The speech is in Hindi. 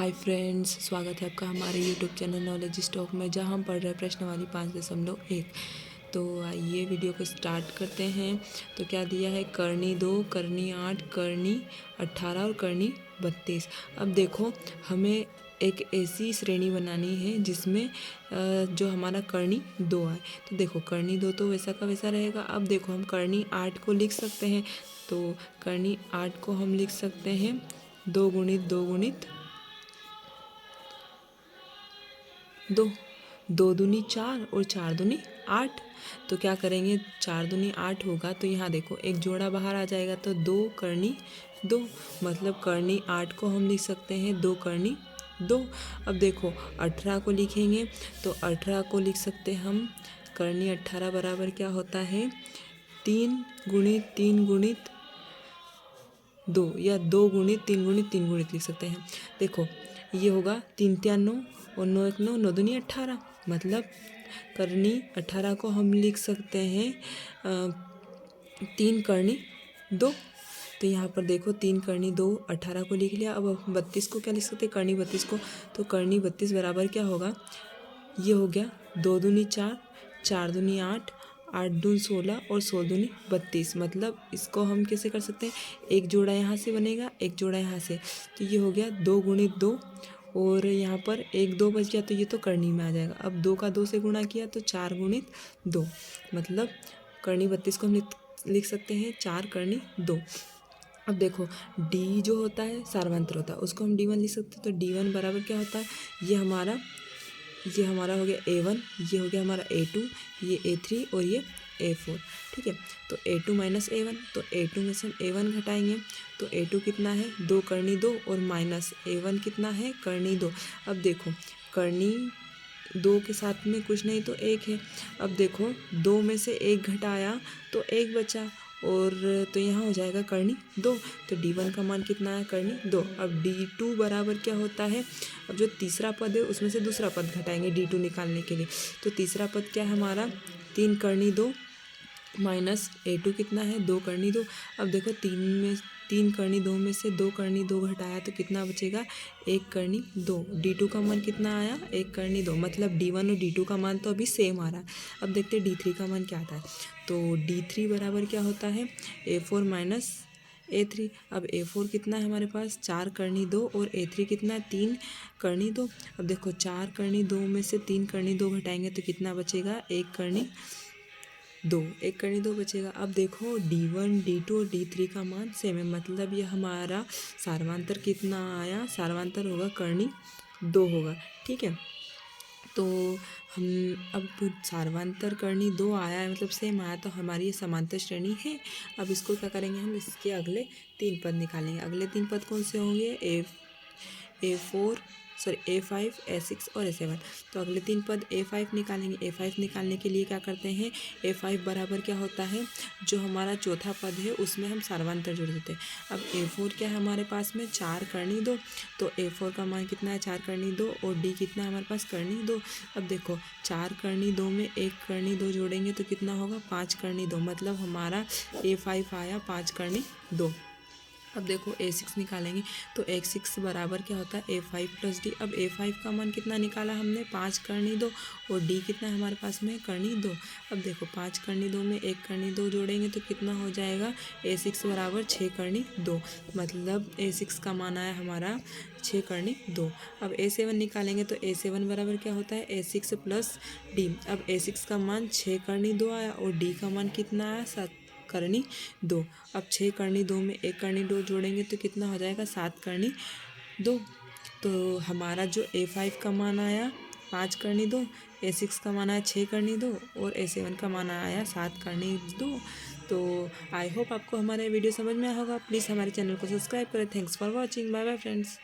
हाय फ्रेंड्स, स्वागत है आपका हमारे यूट्यूब चैनल नॉलेज स्टॉक में, जहां हम पढ़ रहे हैं प्रश्नवाली 5.1। तो आइए वीडियो को स्टार्ट करते हैं। तो क्या दिया है, करनी 2, करनी 8, करनी 18 और करनी 32। अब देखो, हमें एक ऐसी श्रेणी बनानी है जिसमें जो हमारा करनी 2 आए। तो देखो, करनी 2 तो वैसा का वैसा रहेगा। अब देखो, हम करनी 8 को लिख सकते हैं। तो करनी 8 को हम लिख सकते हैं 2 गुणित 2 गुणित 2, 2 दूनी 4 और 4 दूनी 8। तो क्या करेंगे, 4 दूनी 8 होगा तो यहाँ देखो एक जोड़ा बाहर आ जाएगा, तो 2 करनी 2, मतलब करनी 8 को हम लिख सकते हैं 2 करनी 2। अब देखो 18 को लिखेंगे, तो 18 को लिख सकते हम करनी 18 बराबर क्या होता है 3 गुणित 3 गुणित 2, या 2 गुणित 3 गुणित 3 गुणित लिख सकते हैं। देखो ये होगा 3 3 9 और 9 1 9, 9 दूनी 18, मतलब करनी 18 को हम लिख सकते हैं 3 करनी 2। तो यहाँ पर देखो 3 करनी 2, 18 को लिख लिया। अब 32 को क्या लिख सकते हैं, करनी 32 को। तो करनी 32 बराबर क्या होगा, ये हो गया 2 दूनी 4, 4 दूनी 8, 8 दूनी 16 और 16 दूनी 32। मतलब इसको हम कैसे कर सकते हैं, एक जोड़ा यहाँ से बनेगा, एक जोड़ा यहाँ से। तो ये हो गया 2 गुणित 2, और यहाँ पर 1 2 बच गया, तो ये तो करनी में आ जाएगा। अब 2 का 2 से गुणा किया तो 4 गुणित 2, मतलब करनी 32 को हम लिख सकते हैं 4 करनी 2। अब देखो डी जो होता है सार्वंत्र होता है, उसको हम D1 लिख सकते हैं। तो D1 बराबर क्या होता है, ये हमारा हो गया A1, ये हो गया हमारा A2, ये A3 और ये A4। ठीक है, तो A2 माइनस A1, तो A2 में से हम A1 घटाएंगे तो A2 कितना है 2 करनी 2, और माइनस A1 कितना है करनी 2। अब देखो करनी 2 के साथ में कुछ नहीं तो 1 है। अब देखो 2 में से 1 घटाया तो 1 बचा, और तो यहाँ हो जाएगा करनी 2। तो D1 का मान कितना है करनी 2। अब D2 बराबर क्या होता है, अब जो तीसरा पद है उसमें से दूसरा पद घटाएंगे D2 निकालने के लिए। तो तीसरा पद क्या है हमारा 3 करनी 2, माइनस A2 कितना है 2 करनी 2। अब देखो 3 करनी 2 में से 2 करनी 2 घटाया तो कितना बचेगा 1 करनी 2। D2 का मान कितना आया 1 करनी 2, मतलब D1 और D2 का मान तो अभी सेम आ रहा है। अब देखते हैं D3 का मान क्या आता है। तो D3 बराबर क्या होता है A4 माइनस A3। अब A4 कितना है हमारे पास 4 करनी 2, और A3 कितना है 3 करनी 2। अब देखो 4 करनी 2 में से 3 करनी 2 घटाएंगे तो कितना बचेगा 1 करनी 2, 1 करनी 2 बचेगा। अब देखो D1 D2 और D3 का मान सेम है, मतलब ये हमारा सार्वंतर कितना आया, सार्वंतर होगा करनी 2 होगा। ठीक है, तो हम अब सार्वंतर करनी 2 आया है, मतलब सेम आया, तो हमारी ये समांतर श्रेणी है। अब इसको क्या करेंगे, हम इसके अगले 3 पद निकालेंगे। अगले 3 पद कौन से होंगे, A5 A6 और A7। तो अगले 3 पद A5 निकालेंगे। A5 निकालने के लिए क्या करते हैं, A5 बराबर क्या होता है, जो हमारा चौथा पद है उसमें हम सार्वंतर जोड़ देते हैं। अब A4 क्या है हमारे पास में 4 करनी 2, तो A4 का मान कितना है 4 करनी 2, और D कितना है हमारे पास करनी 2। अब देखो 4 करनी 2 में 1 करनी 2 जोड़ेंगे तो कितना होगा 5 करनी 2, मतलब हमारा A5 आया 5 करनी 2। अब देखो A6 निकालेंगे, तो A6 बराबर क्या होता है A5 प्लस D। अब A5 का मान कितना निकाला हमने 5 करनी 2, और D कितना है हमारे पास में करनी 2। अब देखो 5 करनी 2 में 1 करनी 2 जोड़ेंगे तो कितना हो जाएगा A6 बराबर 6 करनी 2, मतलब A6 का मान आया हमारा 6 करनी 2। अब A7 निकालेंगे, तो A7 बराबर क्या होता है A6 प्लस D। अब A6 का मान 6 करनी 2 आया, और D का मान कितना आया 7 करनी 2। अब 6 करनी 2 में 1 करनी 2 जोड़ेंगे तो कितना हो जाएगा 7 करनी 2। तो हमारा जो A5 का मान आया 5 करनी 2, A6 का मान आया 6 करनी 2, और A7 का मान आया 7 करनी 2। तो आई होप आपको हमारा वीडियो समझ में आया होगा। प्लीज़ हमारे चैनल को सब्सक्राइब करें। Thanks for watching, bye bye friends.